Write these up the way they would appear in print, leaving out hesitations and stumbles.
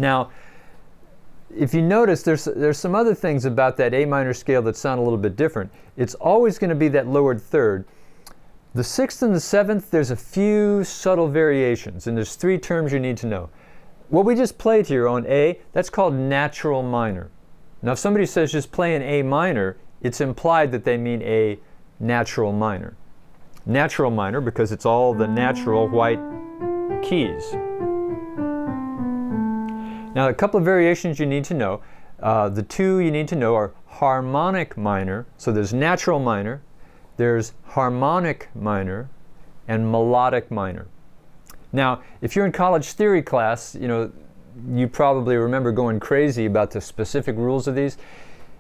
Now, if you notice, there's some other things about that A minor scale that sound a little bit different. It's always going to be that lowered third. The 6th and the 7th, there's a few subtle variations, and there's 3 terms you need to know. What we just played here on A, that's called natural minor. Now, if somebody says just play an A minor, it's implied that they mean a natural minor. Natural minor because it's all the natural white keys. Now, a couple of variations you need to know. The 2 you need to know are harmonic minor. So there's natural minor, there's harmonic minor, and melodic minor. Now, if you're in college theory class, you probably remember going crazy about the specific rules of these.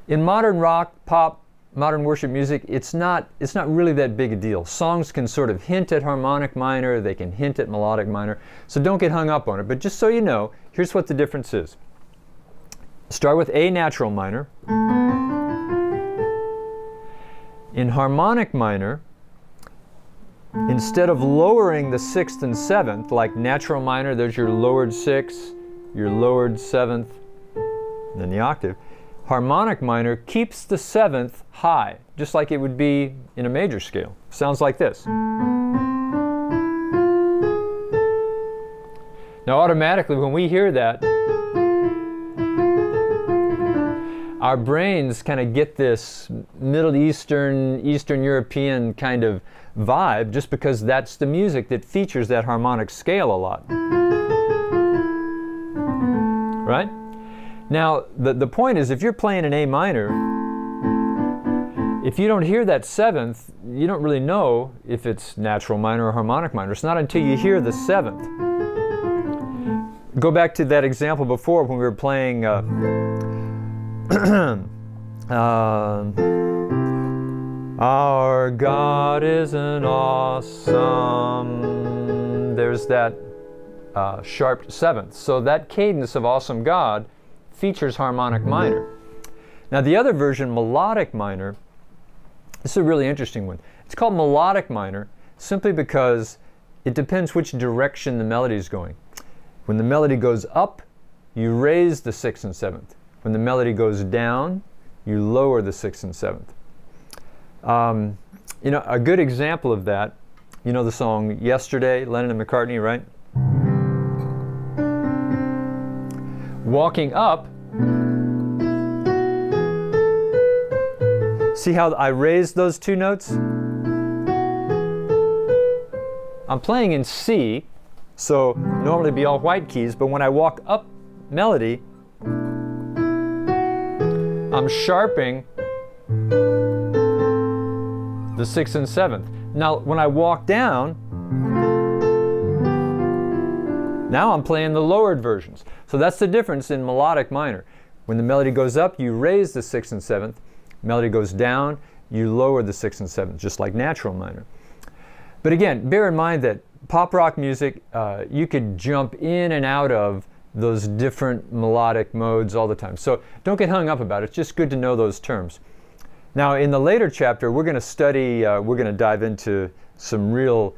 In modern rock, pop, modern worship music, it's not really that big a deal. Songs can sort of hint at harmonic minor, they can hint at melodic minor, so don't get hung up on it. But just so you know, here's what the difference is. Start with A natural minor. In harmonic minor, instead of lowering the 6th and 7th, like natural minor, there's your lowered 6th, your lowered 7th, and then the octave. Harmonic minor keeps the 7th high, just like it would be in a major scale. Sounds like this. Now automatically when we hear that, our brains kind of get this Middle Eastern, Eastern European kind of vibe just because that's the music that features that harmonic scale a lot. Right? Now, the point is, if you're playing an A minor, if you don't hear that 7th, you don't really know if it's natural minor or harmonic minor. It's not until you hear the 7th. Go back to that example before when we were playing Our God is an awesome. There's that sharp 7th. So that cadence of awesome God features harmonic minor. Now the other version, melodic minor, this is a really interesting one. It's called melodic minor simply because it depends which direction the melody is going. When the melody goes up, you raise the 6th and 7th. When the melody goes down, you lower the 6th and 7th. A good example of that, the song Yesterday, Lennon and McCartney, right? Walking up, see how I raised those 2 notes? I'm playing in C, so normally it'd be all white keys, but when I walk up melody, I'm sharping the 6th and 7th. Now when I walk down, now I'm playing the lowered versions. So that's the difference in melodic minor. When the melody goes up, you raise the 6th and 7th. Melody goes down, you lower the 6th and 7th, just like natural minor. But again, bear in mind that pop rock music, you could jump in and out of those different melodic modes all the time. So don't get hung up about it. It's just good to know those terms. Now in the later chapter, we're going to study, we're going to dive into some real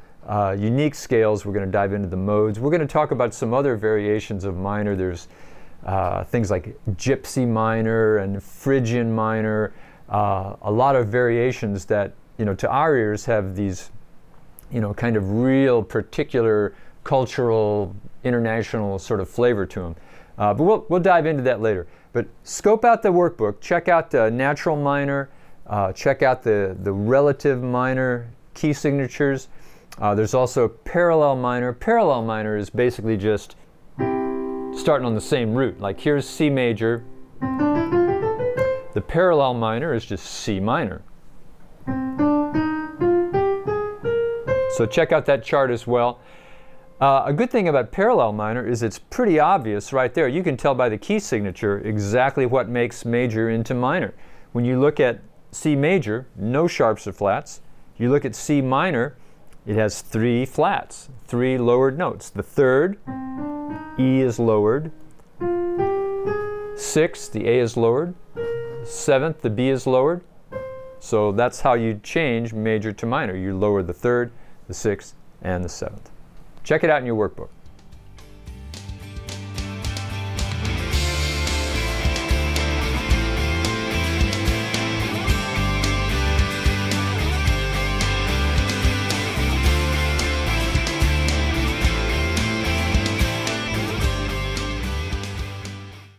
unique scales. We're going to dive into the modes. We're going to talk about some other variations of minor. There's things like gypsy minor and Phrygian minor. A lot of variations that, to our ears have these, kind of real particular cultural, international sort of flavor to them. But we'll dive into that later. But scope out the workbook. Check out the natural minor. Check out the relative minor key signatures. There's also parallel minor. Parallel minor is basically just starting on the same root. Like here's C major. The parallel minor is just C minor. So check out that chart as well. A good thing about parallel minor is it's pretty obvious right there. You can tell by the key signature exactly what makes major into minor. When you look at C major, no sharps or flats. You look at C minor, it has 3 flats, 3 lowered notes. The 3rd, E is lowered. 6th, the A is lowered. 7th, the B is lowered. So that's how you change major to minor. You lower the 3rd, the 6th, and the 7th. Check it out in your workbook.